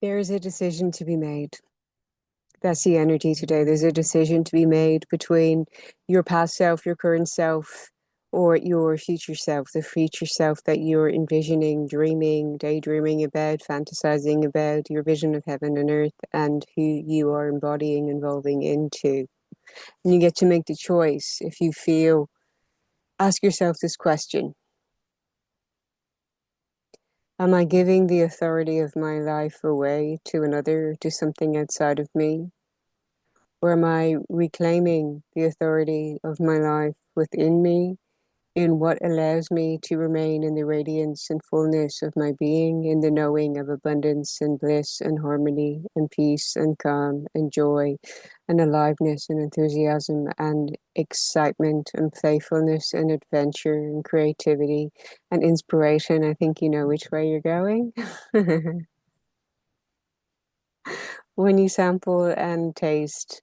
There is a decision to be made. That's the energy today. There's a decision to be made between your past self, your current self, or your future self, the future self that you're envisioning, dreaming, daydreaming about, fantasizing about, your vision of heaven and earth, and who you are embodying, evolving into. And you get to make the choice if you feel, ask yourself this question. Am I giving the authority of my life away to another, to something outside of me? Or am I reclaiming the authority of my life within me in what allows me to remain in the radiance and fullness of my being, in the knowing of abundance and bliss and harmony and peace and calm and joy and aliveness and enthusiasm and excitement and playfulness and adventure and creativity and inspiration? I think you know which way you're going. When you sample and taste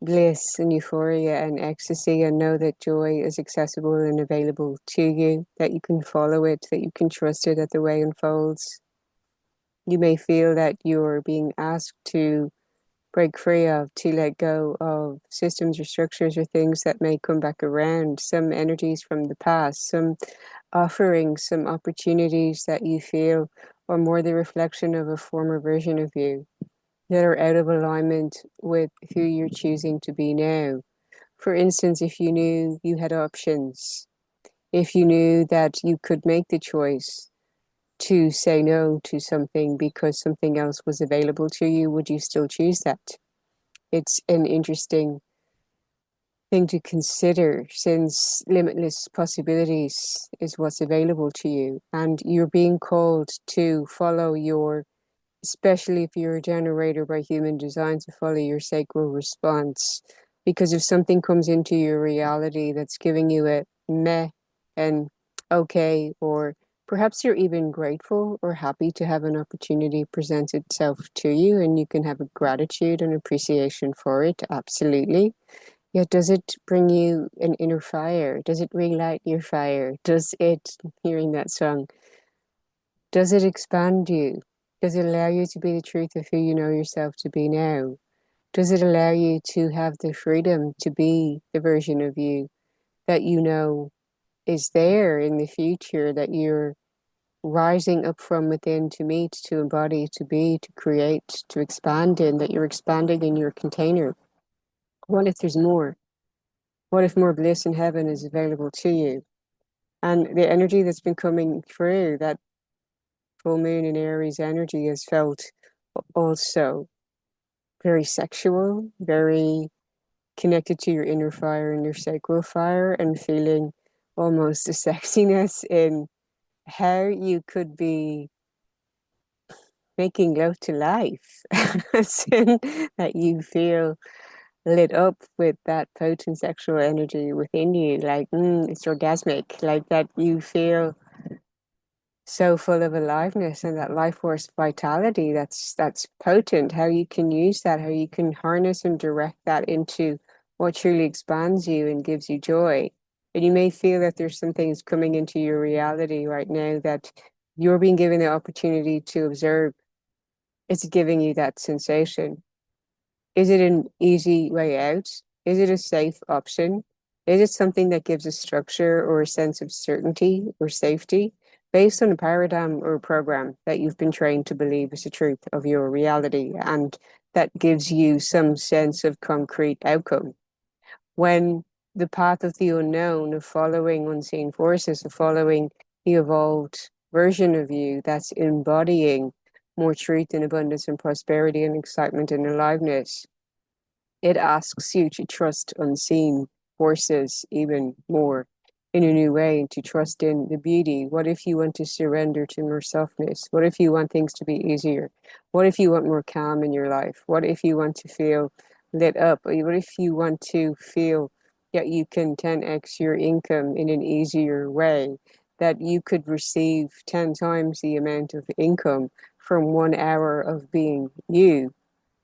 bliss and euphoria and ecstasy and know that joy is accessible and available to you, that you can follow it, that you can trust it at the way it unfolds. You may feel that you're being asked to break free of, to let go of systems or structures or things that may come back around, some energies from the past, some offerings, some opportunities that you feel are more the reflection of a former version of you that are out of alignment with who you're choosing to be now. For instance, if you knew you had options, if you knew that you could make the choice to say no to something because something else was available to you, would you still choose that? It's an interesting thing to consider since limitless possibilities is what's available to you, and you're being called to follow your, especially if you're a generator by human design, to follow your sacral response. Because if something comes into your reality that's giving you a meh and okay, or perhaps you're even grateful or happy to have an opportunity present itself to you and you can have a gratitude and appreciation for it, absolutely. Yet does it bring you an inner fire? Does it relight your fire? Does it, hearing that song, does it expand you? Does it allow you to be the truth of who you know yourself to be now? Does it allow you to have the freedom to be the version of you that you know is there in the future, that you're rising up from within to meet, to embody, to be, to create, to expand in, that you're expanding in your container? What if there's more? What if more bliss in heaven is available to you? And the energy that's been coming through, that full moon in Aries energy, has felt also very sexual, very connected to your inner fire and your sacral fire, and feeling almost a sexiness in how you could be making love to life. As in that you feel lit up with that potent sexual energy within you, like it's orgasmic, like that you feel so full of aliveness and that life force vitality that's potent. How you can use that, how you can harness and direct that into what truly expands you and gives you joy. And you may feel that there's some things coming into your reality right now that you're being given the opportunity to observe. It's giving you that sensation. Is it an easy way out? Is it a safe option? Is it something that gives a structure or a sense of certainty or safety based on a paradigm or a program that you've been trained to believe is the truth of your reality, and that gives you some sense of concrete outcome? When the path of the unknown, of following unseen forces, of following the evolved version of you that's embodying more truth and abundance and prosperity and excitement and aliveness, it asks you to trust unseen forces even more in a new way, and to trust in the beauty. What if you want to surrender to more softness? What if you want things to be easier? What if you want more calm in your life? What if you want to feel lit up? What if you want to feel that you can 10x your income in an easier way? That you could receive 10 times the amount of income from 1 hour of being you,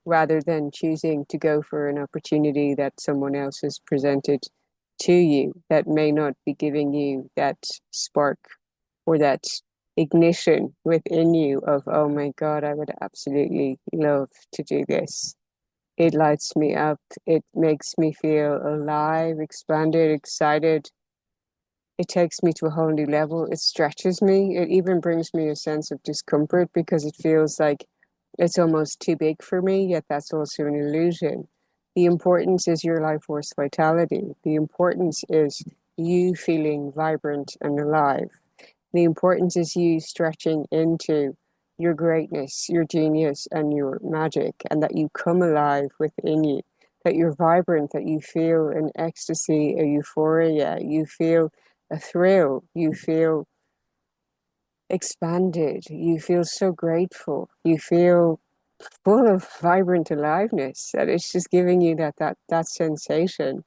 rather than choosing to go for an opportunity that someone else has presented to you that may not be giving you that spark or that ignition within you of, oh my God, I would absolutely love to do this. It lights me up. It makes me feel alive, expanded, excited. It takes me to a whole new level. It stretches me. It even brings me a sense of discomfort because it feels like it's almost too big for me, yet that's also an illusion. The importance is your life force vitality. The importance is you feeling vibrant and alive. The importance is you stretching into your greatness, your genius, and your magic, and that you come alive within you, that you're vibrant, that you feel an ecstasy, a euphoria, you feel a thrill, you feel expanded, you feel so grateful, you feel full of vibrant aliveness, that it's just giving you that sensation.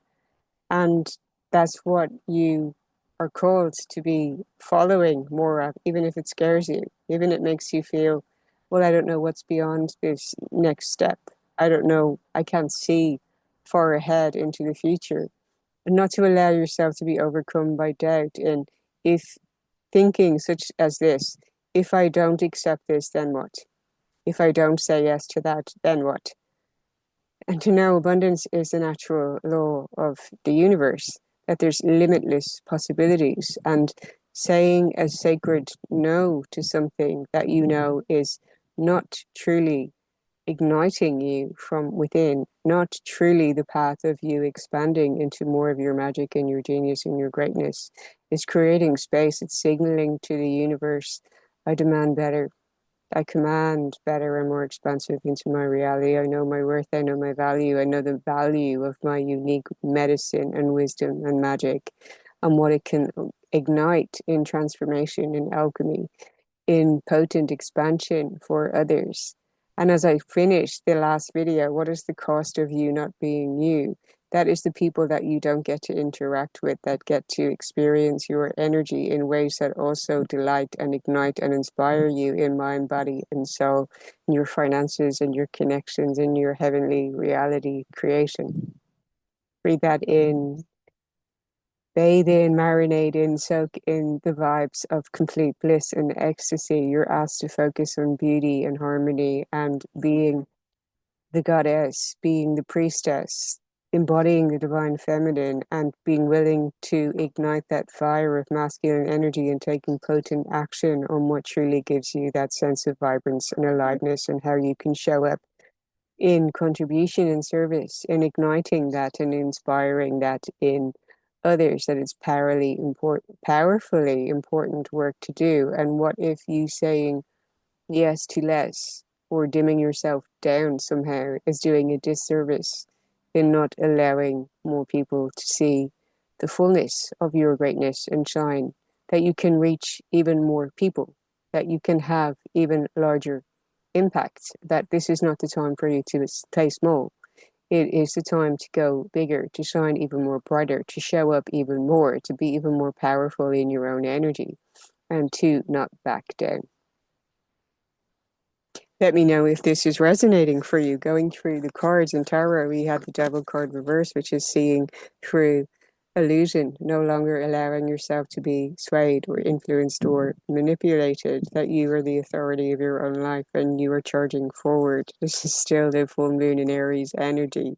And that's what you are called to be following more of, even if it scares you, even if it makes you feel, well, I don't know what's beyond this next step. I don't know. I can't see far ahead into the future. And not to allow yourself to be overcome by doubt. And if thinking such as this, if I don't accept this, then what? If I don't say yes to that, then what? And to know abundance is the natural law of the universe, that there's limitless possibilities. And saying a sacred no to something that you know is not truly igniting you from within, not truly the path of you expanding into more of your magic and your genius and your greatness, is creating space. It's signaling to the universe, I demand better. I command better and more expansive into my reality. I know my worth. I know my value. I know the value of my unique medicine and wisdom and magic and what it can ignite in transformation, in alchemy, in potent expansion for others. And as I finished the last video, what is the cost of you not being you? That is the people that you don't get to interact with, that get to experience your energy in ways that also delight and ignite and inspire you in mind, body, and soul, in your finances and your connections in your heavenly reality creation. Breathe that in, bathe in, marinate in, soak in the vibes of complete bliss and ecstasy. You're asked to focus on beauty and harmony and being the goddess, being the priestess, embodying the divine feminine, and being willing to ignite that fire of masculine energy and taking potent action on what truly gives you that sense of vibrance and aliveness and how you can show up in contribution and service, in igniting that and inspiring that in others, that it's powerfully important work to do. And what if you saying yes to less or dimming yourself down somehow is doing a disservice in not allowing more people to see the fullness of your greatness and shine, that you can reach even more people, that you can have even larger impact, that this is not the time for you to play small. It is the time to go bigger, to shine even more brighter, to show up even more, to be even more powerful in your own energy, and to not back down. Let me know if this is resonating for you. Going through the cards in tarot, we have the Devil card reverse, which is seeing through illusion, no longer allowing yourself to be swayed or influenced or manipulated, that you are the authority of your own life and you are charging forward. This is still the full moon in Aries energy.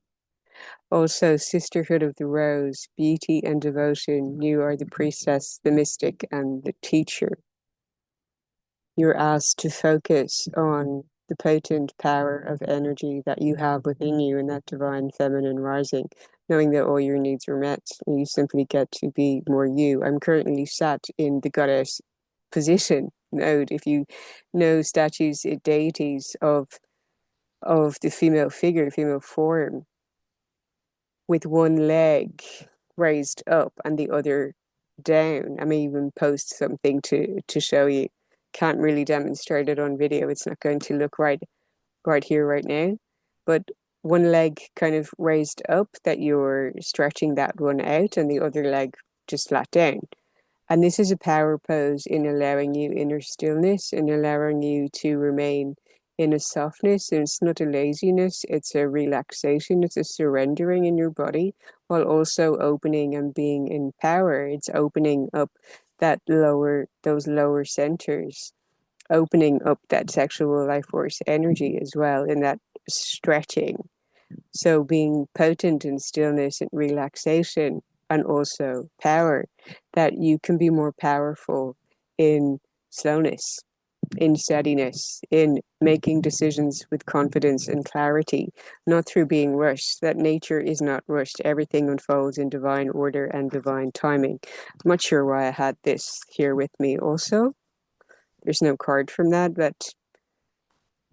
Also, Sisterhood of the Rose, beauty and devotion. You are the priestess, the mystic, and the teacher. You're asked to focus on the potent power of energy that you have within you in that divine feminine rising, knowing that all your needs are met and you simply get to be more you. I'm currently sat in the goddess position mode. If you know statues, deities of the female figure, the female form, with one leg raised up and the other down. I may even post something to show you. Can't really demonstrate it on video. It's not going to look right here, right now. But one leg kind of raised up, that you're stretching that one out, and the other leg just flat down. And this is a power pose in allowing you inner stillness and allowing you to remain in a softness. And it's not a laziness, it's a relaxation, it's a surrendering in your body while also opening and being in power. It's opening up those lower centers, opening up that sexual life force energy as well, in that stretching. So being potent in stillness and relaxation, and also power, that you can be more powerful in slowness, in steadiness, in making decisions with confidence and clarity, not through being rushed, that nature is not rushed. Everything unfolds in divine order and divine timing. I'm not sure why I had this here with me also. There's no card from that, but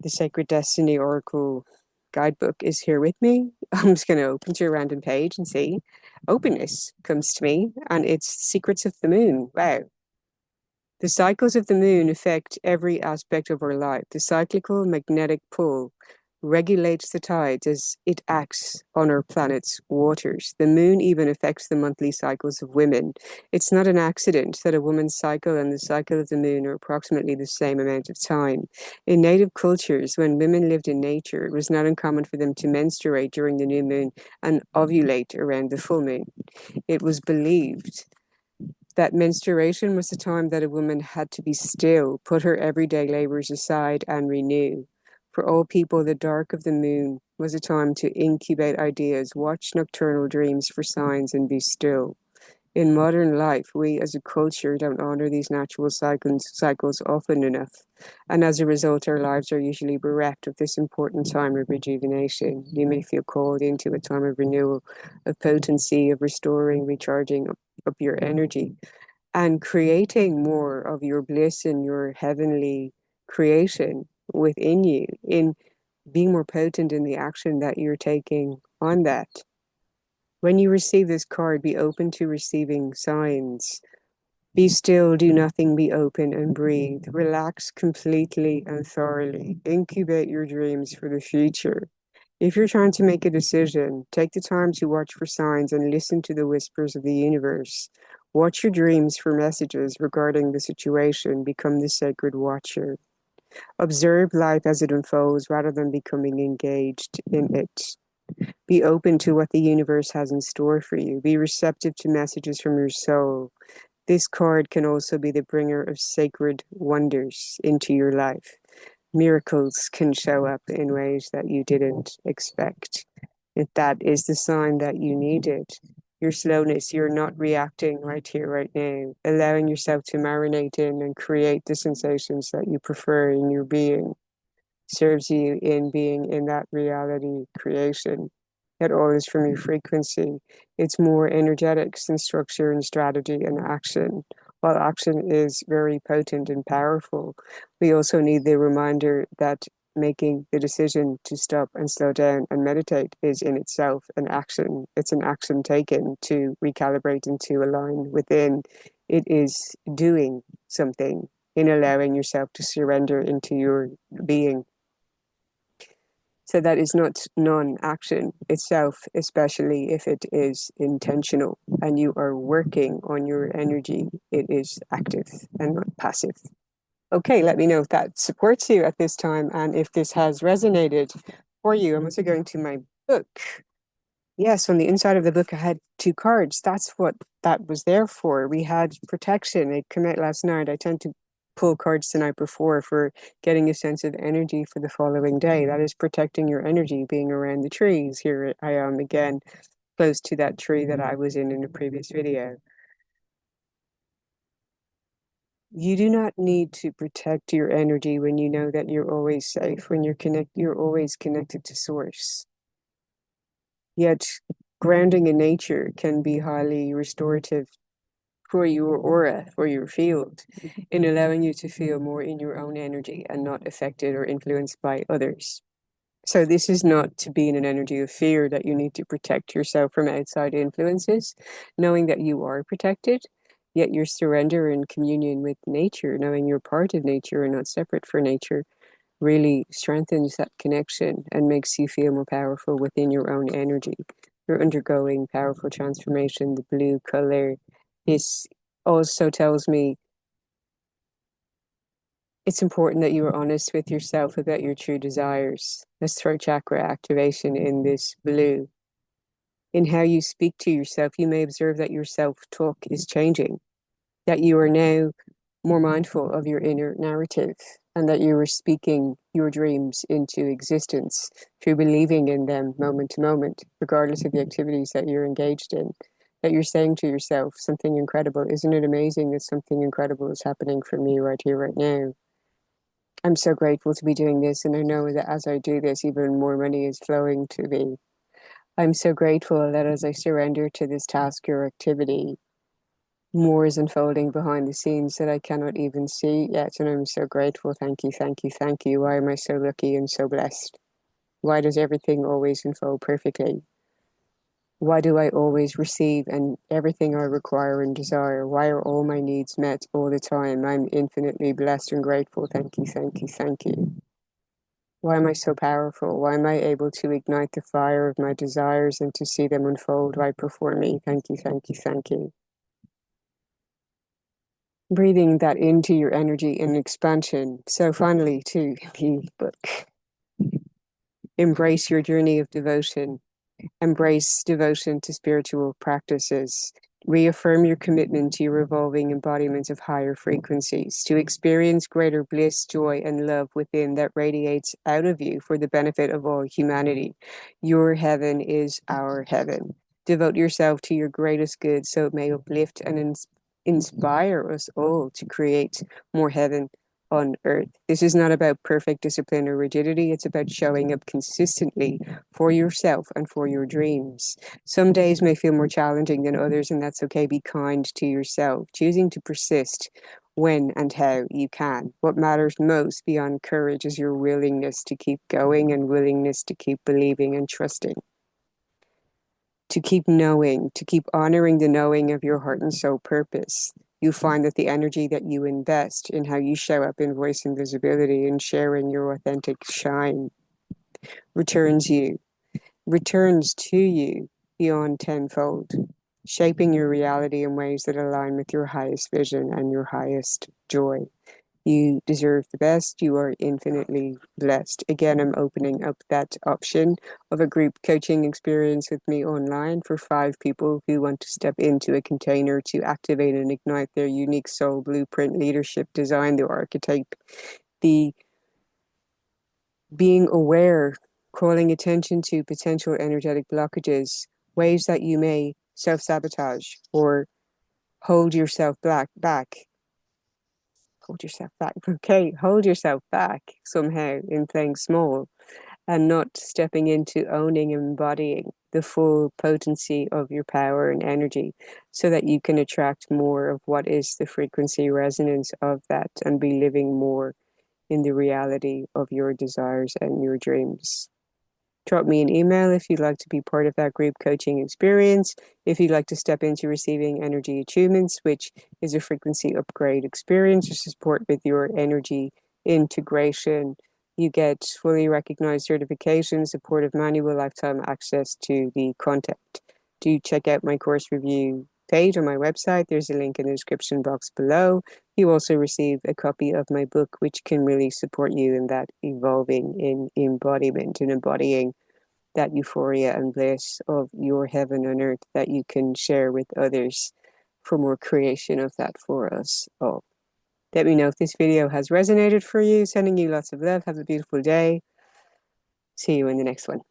the Sacred Destiny Oracle guidebook is here with me. I'm just going to open to a random page and see. Openness comes to me, and it's Secrets of the Moon. Wow. The cycles of the moon affect every aspect of our life. The cyclical magnetic pull regulates the tides as it acts on our planet's waters. The moon even affects the monthly cycles of women. It's not an accident that a woman's cycle and the cycle of the moon are approximately the same amount of time. In native cultures, when women lived in nature, it was not uncommon for them to menstruate during the new moon and ovulate around the full moon. It was believed that menstruation was the time that a woman had to be still, put her everyday labors aside, and renew. For all people, the dark of the moon was a time to incubate ideas, watch nocturnal dreams for signs, and be still. In modern life, we as a culture don't honor these natural cycles often enough, and as a result, our lives are usually bereft of this important time of rejuvenation. You may feel called into a time of renewal, of potency, of restoring, recharging up your energy, and creating more of your bliss and your heavenly creation within you, in being more potent in the action that you're taking on that. When you receive this card, be open to receiving signs. Be still, do nothing, be open and breathe. Relax completely and thoroughly. Incubate your dreams for the future. If you're trying to make a decision, take the time to watch for signs and listen to the whispers of the universe. Watch your dreams for messages regarding the situation. Become the sacred watcher. Observe life as it unfolds rather than becoming engaged in it. Be open to what the universe has in store for you. Be receptive to messages from your soul. This card can also be the bringer of sacred wonders into your life. Miracles can show up in ways that you didn't expect. If that is the sign that you needed, your slowness, you're not reacting right here, right now, allowing yourself to marinate in and create the sensations that you prefer in your being, serves you in being in that reality creation. It all is from your frequency. It's more energetics than structure and strategy and action. While action is very potent and powerful, we also need the reminder that making the decision to stop and slow down and meditate is in itself an action. It's an action taken to recalibrate and to align within. It is doing something in allowing yourself to surrender into your being. So that is not non-action itself, especially if it is intentional and you are working on your energy. It is active and not passive. Okay, let me know if that supports you at this time and if this has resonated for you. I'm also going to my book. Yes, on the inside of the book, I had two cards. That's what that was there for. We had protection. It came out last night. I tend to pull cards the night before for getting a sense of energy for the following day. That is protecting your energy, being around the trees. Here I am again, close to that tree that I was in a previous video. You do not need to protect your energy when you know that you're always safe, when you're always connected to source. Yet grounding in nature can be highly restorative for your aura, for your field, in allowing you to feel more in your own energy and not affected or influenced by others. So this is not to be in an energy of fear that you need to protect yourself from outside influences, knowing that you are protected, yet your surrender and communion with nature, knowing you're part of nature and not separate from nature, really strengthens that connection and makes you feel more powerful within your own energy. You're undergoing powerful transformation. The blue color is also tells me it's important that you are honest with yourself about your true desires. That's throat chakra activation in this blue. In how you speak to yourself, you may observe that your self-talk is changing. that you are now more mindful of your inner narrative and that you are speaking your dreams into existence through believing in them moment to moment, regardless of the activities that you're engaged in. That you're saying to yourself something incredible. Isn't it amazing that something incredible is happening for me right here, right now? I'm so grateful to be doing this, and I know that as I do this, even more money is flowing to me. I'm so grateful that as I surrender to this task or activity, more is unfolding behind the scenes that I cannot even see yet. And I'm so grateful. Thank you, thank you, thank you. Why am I so lucky and so blessed? Why does everything always unfold perfectly? Why do I always receive and everything I require and desire? Why are all my needs met all the time? I'm infinitely blessed and grateful. Thank you, thank you, thank you. Why am I so powerful? Why am I able to ignite the fire of my desires and to see them unfold right before me? Thank you, thank you, thank you. Breathing that into your energy and expansion. So finally, to the book, embrace your journey of devotion. Embrace devotion to spiritual practices. Reaffirm your commitment to your evolving embodiment of higher frequencies, to experience greater bliss, joy, and love within that radiates out of you for the benefit of all humanity. Your heaven is our heaven. Devote yourself to your greatest good so it may uplift and inspire us all to create more heaven on earth. This is not about perfect discipline or rigidity. It's about showing up consistently for yourself and for your dreams. Some days may feel more challenging than others, and that's okay. Be kind to yourself, choosing to persist when and how you can. What matters most beyond courage is your willingness to keep going and willingness to keep believing and trusting. To keep knowing, to keep honoring the knowing of your heart and soul purpose. You find that the energy that you invest in how you show up in voice and visibility and sharing your authentic shine returns to you beyond tenfold, shaping your reality in ways that align with your highest vision and your highest joy. You deserve the best. You are infinitely blessed. Again, I'm opening up that option of a group coaching experience with me online for 5 people who want to step into a container to activate and ignite their unique soul blueprint, leadership, design, the archetype, the being aware, calling attention to potential energetic blockages, ways that you may self-sabotage or hold yourself back. Hold yourself back. Okay, hold yourself back somehow in playing small and not stepping into owning and embodying the full potency of your power and energy so that you can attract more of what is the frequency resonance of that and be living more in the reality of your desires and your dreams. Drop me an email if you'd like to be part of that group coaching experience. If you'd like to step into receiving energy attunements, which is a frequency upgrade experience to support with your energy integration, you get fully recognized certification, supportive manual, lifetime access to the content. Do check out my course review page on my website. There's a link in the description box below. You also receive a copy of my book, which can really support you in that evolving in embodiment and embodying that euphoria and bliss of your heaven on earth that you can share with others for more creation of that for us all. Let me know if this video has resonated for you. Sending you lots of love. Have a beautiful day. See you in the next one.